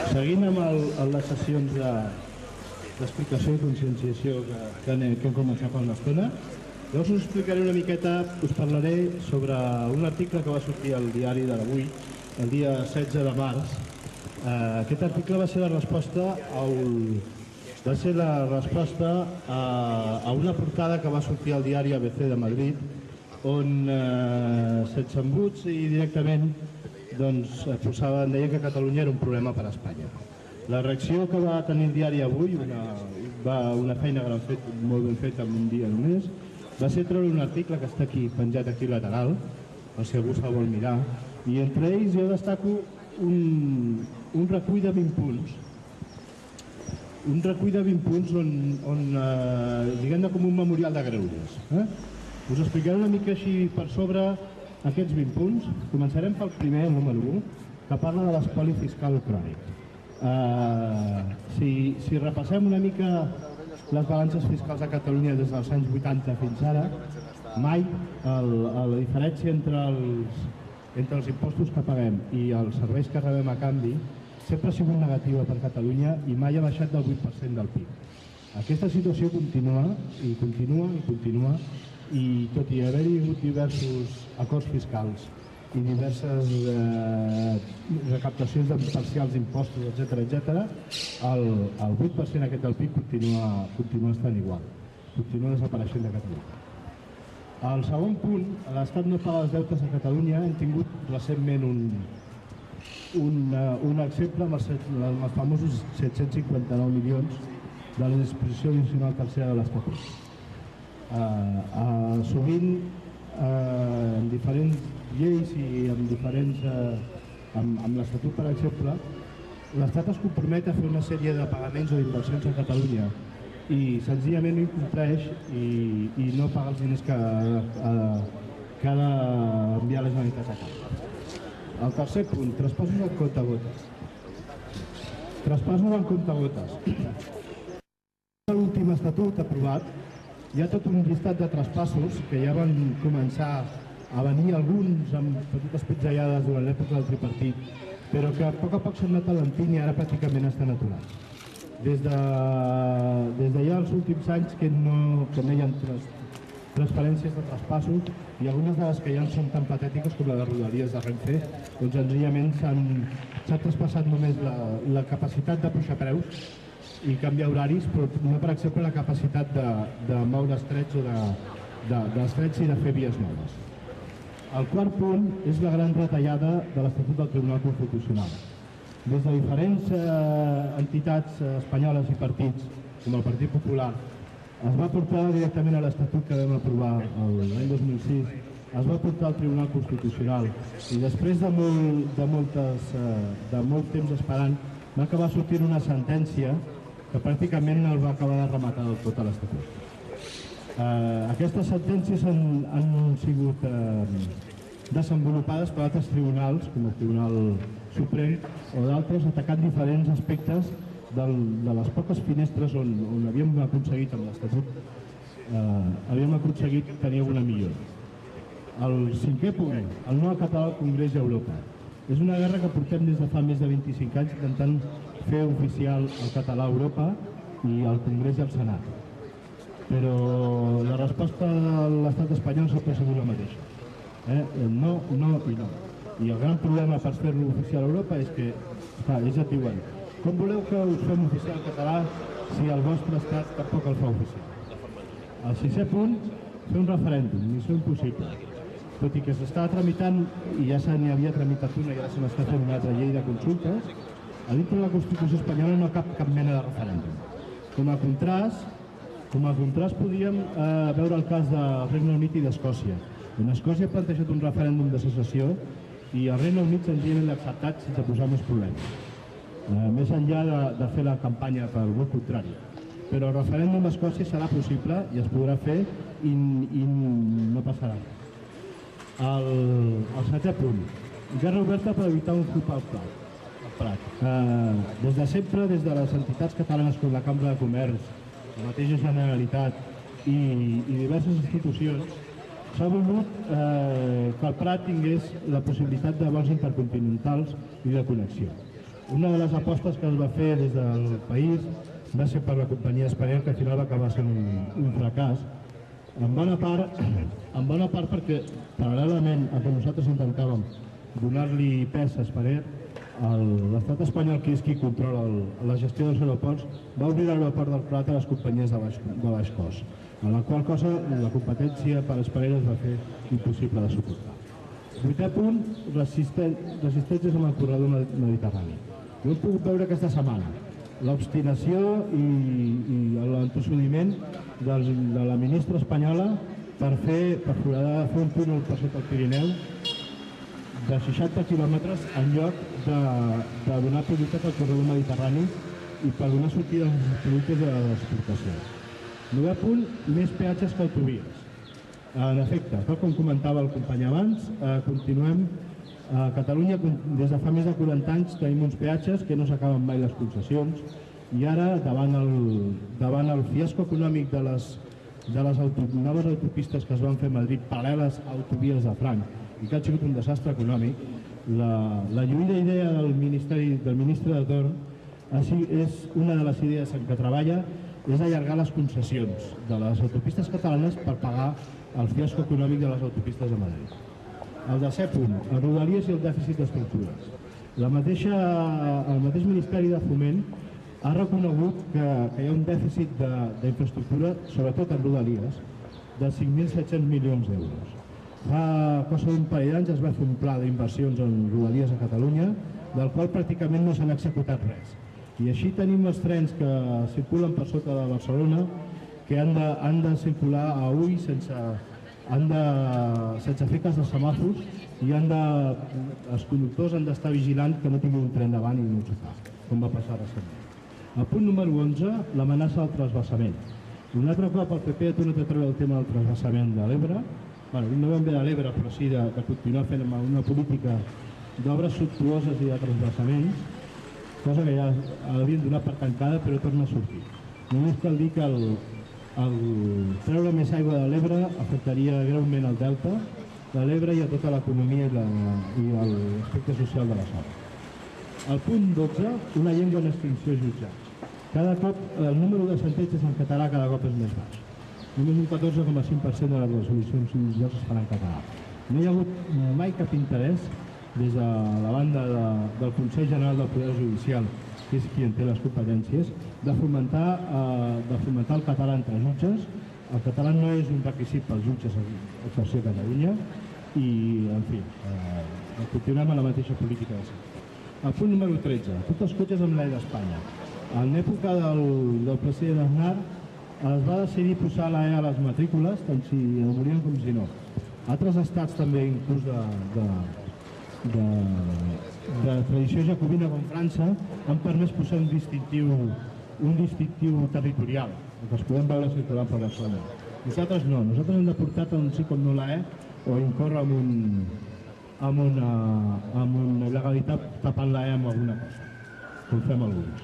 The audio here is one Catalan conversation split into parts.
Seguint amb les sessions d'explicació i conscienciació que hem començat fa una estona, llavors us explicaré una miqueta, us parlaré sobre un article que va sortir al diari de l'Avui, el dia 16 de març. Aquest article va ser la resposta a una portada que va sortir al diari ABC de Madrid, on sense embuts i directament deia que Catalunya era un problema per a Espanya. La reacció que va tenir el diari Avui, una feina que l'han fet molt ben feta en un dia només, va ser treure un article que està aquí, penjat aquí lateral, per si algú se'l vol mirar, i entre ells jo destaco un recull de 20 punts. Un recull de 20 punts diguem-ne com un memorial de greuges. Us explicaré una mica així per sobre aquests 20 punts. Començarem pel primer, el número 1, que parla de l'espoli fiscal crònic. Si repassem una mica les balances fiscals a Catalunya des dels anys 80 fins ara, mai la diferència entre els impostos que paguem i els serveis que rebem a canvi sempre ha sigut negativa per Catalunya i mai ha baixat del 8% del PIB. Aquesta situació continua i continua, i tot i haver-hi hagut diversos acords fiscals i diverses recaptacions parcials d'impostos, etc., el 8% aquest del PIB continua estant igual, continua desapareixent de Catalunya. El segon punt, l'Estat no paga els deutes a Catalunya. Hem tingut recentment un exemple amb els famosos 759 milions de la disposició addicional tercera de l'Estatut. Sovint, en diferents lleis i amb l'Estatut, per exemple, l'Estat es compromet a fer una sèrie de pagaments o d'inversions a Catalunya i senzillament no incompleix i no paga els diners que ha d'enviar la Generalitat a casa. El tercer punt, traspassos en comptagotes. Traspassos en comptagotes. A l'últim estatut aprovat hi ha tot un llistat de traspassos que ja van començar a venir alguns amb petites pitzellades durant l'època del tripartit, però que a poc s'han anat alentint i ara pràcticament estan aturats. Des de ja els últims anys que no hi ha transferències de traspassos, i algunes de les que ja són tan patètiques com la de Rodalies de Renfe, doncs senzillament s'ha traspassat només la capacitat de pujar preus i canviar horaris, però no, per exemple, la capacitat de moure estrets i de fer vies noves. El quart punt és la gran retallada de l'Estatut del Tribunal Constitucional. Des de diferents entitats espanyoles i partits, com el Partit Popular, es va portar directament a l'Estatut que vam aprovar l'any 2006, es va portar al Tribunal Constitucional i després de molt temps esperant va acabar sortint una sentència que pràcticament el va acabar de rematar del tot a l'Estatut. Aquestes sentències han sigut desenvolupades per altres tribunals, com el Tribunal Suprem o d'altres, atacant diferents aspectes de les poques finestres on havíem aconseguit amb l'Estatut tenir alguna millora. El cinquè punt, el no acatar el Congrés i Europa. És una guerra que portem des de fa més de 25 anys intentant fer oficial el català a Europa i al Congrés i al Senat. Però la resposta de l'estat espanyol sempre ha sigut la mateixa. No, no i no. I el gran problema per fer-lo oficial a Europa és que ells et diuen: com voleu que us fem oficial el català si el vostre estat tampoc el fa oficial? El sisè punt, fer un referèndum, missió impossible. Tot i que s'estava tramitant, i ja se n'hi havia tramitat una i ara se n'està fent una altra llei de consultes, a dintre de la Constitució espanyola no cap mena de referèndum. Com a contrast podíem veure el cas del Regne Unit i d'Escòcia. On Escòcia ha plantejat un referèndum de secessió i el Regne Unit senzillament l'ha acceptat sense posar més problemes, més enllà de fer la campanya pel vot contrari. Però el referèndum a Escòcia serà possible i es podrà fer i no passarà. El setè punt, guerra oberta per evitar un club al Prat. Des de sempre, des de les entitats catalanes com la Cambra de Comerç, la mateixa Generalitat i diverses institucions, s'ha volgut que el Prat tingués la possibilitat de vols intercontinentals i de connexió. Una de les apostes que es va fer des del país va ser per la companyia Spanair, que al final va acabar sent un fracàs, en bona part perquè, paral·lelament a que nosaltres intentàvem donar-li pes a Spanair, l'estat espanyol, que és qui controla la gestió dels aeroports, va obrir l'aeroport del Prat a les companyies de baix cost, en la qual cosa la competència per Spanair es va fer impossible de suportar. 8è punt, resistències amb el corredor mediterrani. Ho hem pogut veure aquesta setmana. L'obstinació i l'entossudiment de la ministra espanyola per fer un túnel per sota el Pirineu de 60 quilòmetres en lloc de donar prioritat al corredor mediterrani i per donar sortida als productes de l'exportació. 9è punt, més peatges que autovies. En efecte, tal com comentava el company abans, continuem a Catalunya, des de fa més de 40 anys tenim uns peatges que no s'acaben mai les concessions i ara, davant el fiasco econòmic de les noves autopistes que es van fer a Madrid paral·leles a autovies de franc i que ha sigut un desastre econòmic, la lluïda idea del ministre de torn és una de les idees en què treballa és allargar les concessions de les autopistes catalanes per pagar el fiasco econòmic de les autopistes de Madrid. El 10è punt, el Rodalies i el dèficit d'estructures. El mateix Ministeri de Foment ha reconegut que hi ha un dèficit d'infraestructura, sobretot en Rodalies, de 5.700 milions d'euros. Fa cosa d'un parell d'anys es va fer un pla d'inversions en Rodalies a Catalunya, del qual pràcticament no s'han executat res. I així tenim els trens que circulen per sota de Barcelona, que han de circular a ull sense fer cas de semàfors i els conductors han d'estar vigilant que no tingui un tren davant i no ho fa, com va passar recentment. El punt número 11, l'amenaça del transvasament. Un altre cop el PP ha tornat a treure el tema del transvasament de l'Ebre, no ben bé de l'Ebre, però sí de continuar fent una política d'obres sumptuoses i de transvasaments, cosa que ja havien donat per tancada però torna a sortir. Només cal dir que treure més aigua de l'Ebre afectaria greument el delta de l'Ebre i a tota l'economia i l'aspecte social de la zona. El punt 12, una llengua en extinció jutjats. Cada cop el número de sentències en català cada cop és més baix. Només un 14,5% de les resolucions judicials es fan en català. No hi ha hagut mai cap interès des de la banda del Consell General del Poder Judicial, que és qui en té les competències, de fomentar el català entre jutges. El català no és un requisit pels jutges a exercir a Catalunya i, en fi, continuem amb la mateixa política de sempre. El punt número 13, tots els cotxes amb l'E d'Espanya. En l'època del president Aznar es va decidir posar l'E a les matrícules, tant si ho volien com si no. Altres estats també, inclús de tradició jacobina com França, han permès posar un distintiu territorial, que es podem veure circulant per Barcelona. Nosaltres no, nosaltres hem de portar tant sí com no l'E o incórrer amb una il·legalitat tapant l'E amb alguna cosa, com fem alguns.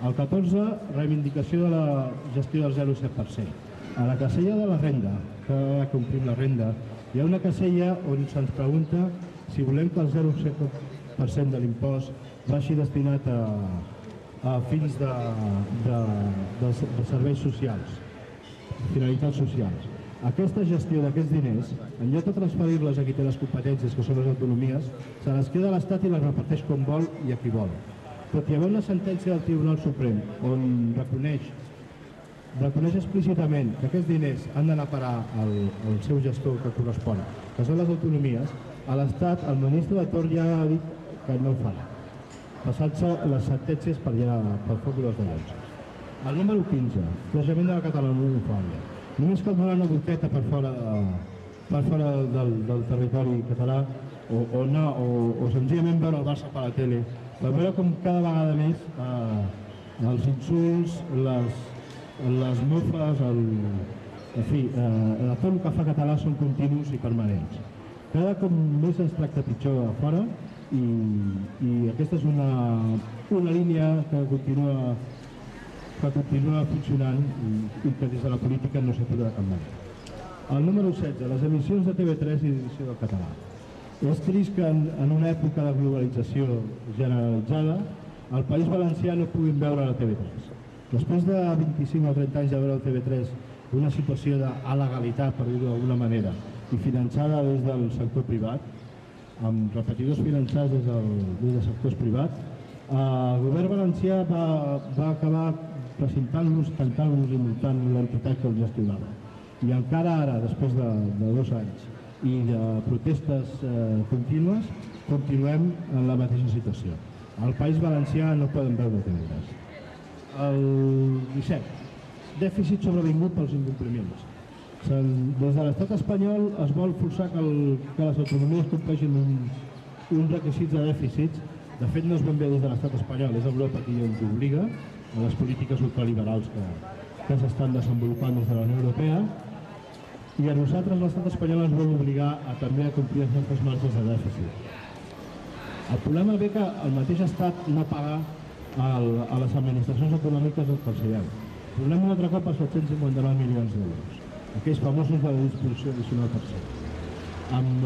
El 14, reivindicació de la gestió del 0,7%. A la casella de la renda, cada vegada que omplim la renda, hi ha una casella on se'ns pregunta si volem que el 0,7% de l'impost vagi destinat a fins de serveis socials, finalitats socials. Aquesta gestió d'aquests diners, en lloc de transferir-les a qui té les competències, que són les autonomies, se les queda l'Estat i les reparteix com vol i a qui vol. Tot hi ha una sentència del Tribunal Suprem on reconeix explícitament que aquests diners han d'anar a parar al seu gestor que correspon, que són les autonomies. A l'Estat, el ministre de torn ja ha dit que no ho farà, passant-se les sentències per foc dels collons. El número 15, creixement de la catalanofòbia. Només cal donar una volteta per fora del territori català o senzillament veure el Barça per la tele, per veure com cada vegada més els insults, les mofes, en fi, tot el que fa català són continus i permanents. Cada cop més ens tracta pitjor a fora i aquesta és una línia que continua funcionant i que des de la política no s'atura de cap manera. El número 16, les emissions de TV3 i edició del català. És trist que en una època de globalització generalitzada al País Valencià no puguin veure la TV3. Després de 25 o 30 anys de veure el TV3, una situació d'alegalitat, per dir-ho d'alguna manera, i finançada des del sector privat, amb repetidors finançats des de sectors privats, el govern valencià va acabar presentant-los, tancant-los i multant l'entitat que els gestionava. I encara ara, després de 2 anys i de protestes contínues, continuem en la mateixa situació. Al País Valencià no poden veure TV3. El 17. Dèficit sobrevingut pels incompliments. Des de l'estat espanyol es vol forçar que les autonomies compleixin uns requisits de dèficits. De fet, no és ben bé des de l'estat espanyol, és Europa qui ens obliga a les polítiques ultraliberals que s'estan desenvolupant des de la Unió Europea. I a nosaltres l'estat espanyol ens vol obligar també a complir els nostres marges de dèficit. El problema ve que el mateix estat no paga a les administracions econòmiques el que els deu. Tornem un altre cop als 759 milions d'euros, aquells famosos de la disposició addicional tercera. Amb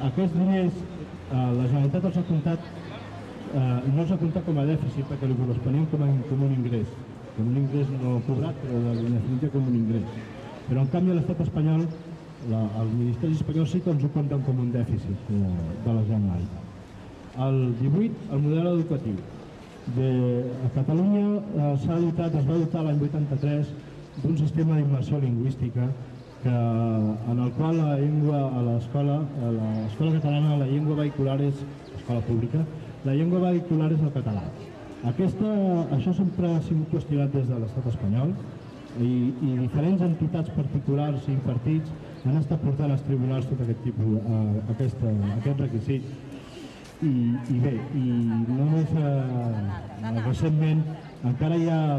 aquests diners la Generalitat els ha comptat, no els ha comptat com a dèficit perquè li corresponien com un ingrés no cobrat, però en definitiva com un ingrés. Però en canvi a l'estat espanyol, el Ministeri espanyol sí que ens ho compten com un dèficit de la Generalitat. El 18, el model educatiu. A Catalunya es va dotar l'any 83 d'un sistema d'immersió lingüística en el qual a l'escola catalana la llengua vehicular és, escola pública, la llengua vehicular és el català. Això sempre ha sigut qüestionat des de l'estat espanyol i diferents entitats particulars i partits han estat portant als tribunals tot aquest requisit. I bé, només recentment encara hi ha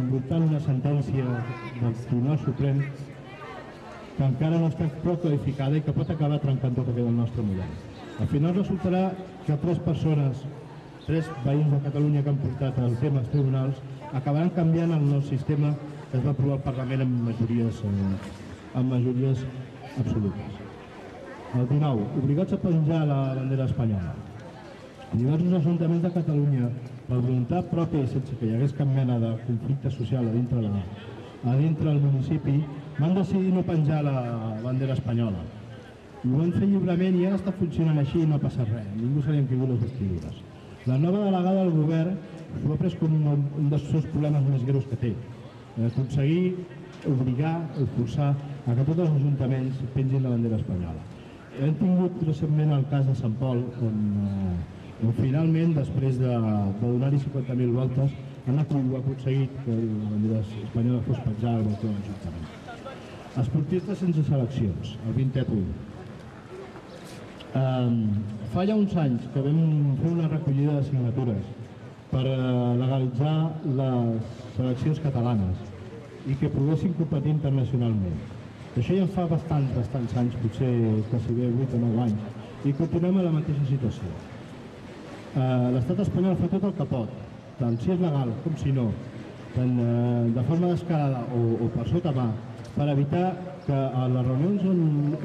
voltant una sentència del Tribunal Suprem que encara no està prou clarificada i que pot acabar trencant tot aquest nostre model. Al final resultarà que 3 veïns de Catalunya que han portat el tema als tribunals acabaran canviant el nou sistema que es va aprovar al Parlament amb majories absolutes. El 19. Obligats a penjar la bandera espanyola. Diversos ajuntaments de Catalunya, per voluntat pròpia i sense que hi hagués cap mena de conflicte social a dintre del municipi, van decidir no penjar la bandera espanyola. I ho van fer lliurement i ara està funcionant així i no passa res, ningú se li han caigut les vestidures. La nova delegada del govern ho ha pres com un dels seus problemes més greus que té, aconseguir obligar o forçar a que tots els ajuntaments pengin la bandera espanyola. Hem tingut recentment el cas de Sant Pol, on finalment, després de donar-hi 50.000 voltes, han aconseguit que la bandera espanyola fos penjada al balcó de l'Ajuntament. Esportistes sense seleccions, el 20è punt. Fa ja uns anys que vam fer una recollida de signatures per legalitzar les seleccions catalanes i que poguessin competir internacionalment. Això ja fa bastants anys, potser quasi bé 8 o 9 anys, i continuem a la mateixa situació. L'estat espanyol fa tot el que pot, tant si és legal com si no, tant de forma descarada o per sota mà, per evitar que a les reunions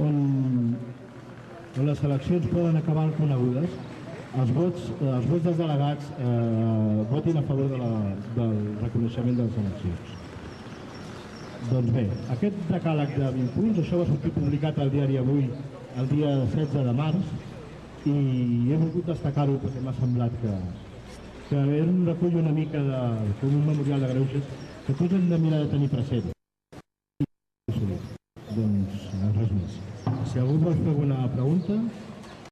on les eleccions poden acabar conegudes, els vots dels delegats votin a favor del reconeixement de les eleccions. Doncs bé, aquest decàleg de 20 punts, això va sortir publicat al diari Avui el dia 16 de març, i he volgut destacar-ho perquè m'ha semblat que era un recull una mica com un memorial de greuges que tots hem de mirar de tenir present. Doncs res més. Si algú vol fer alguna pregunta...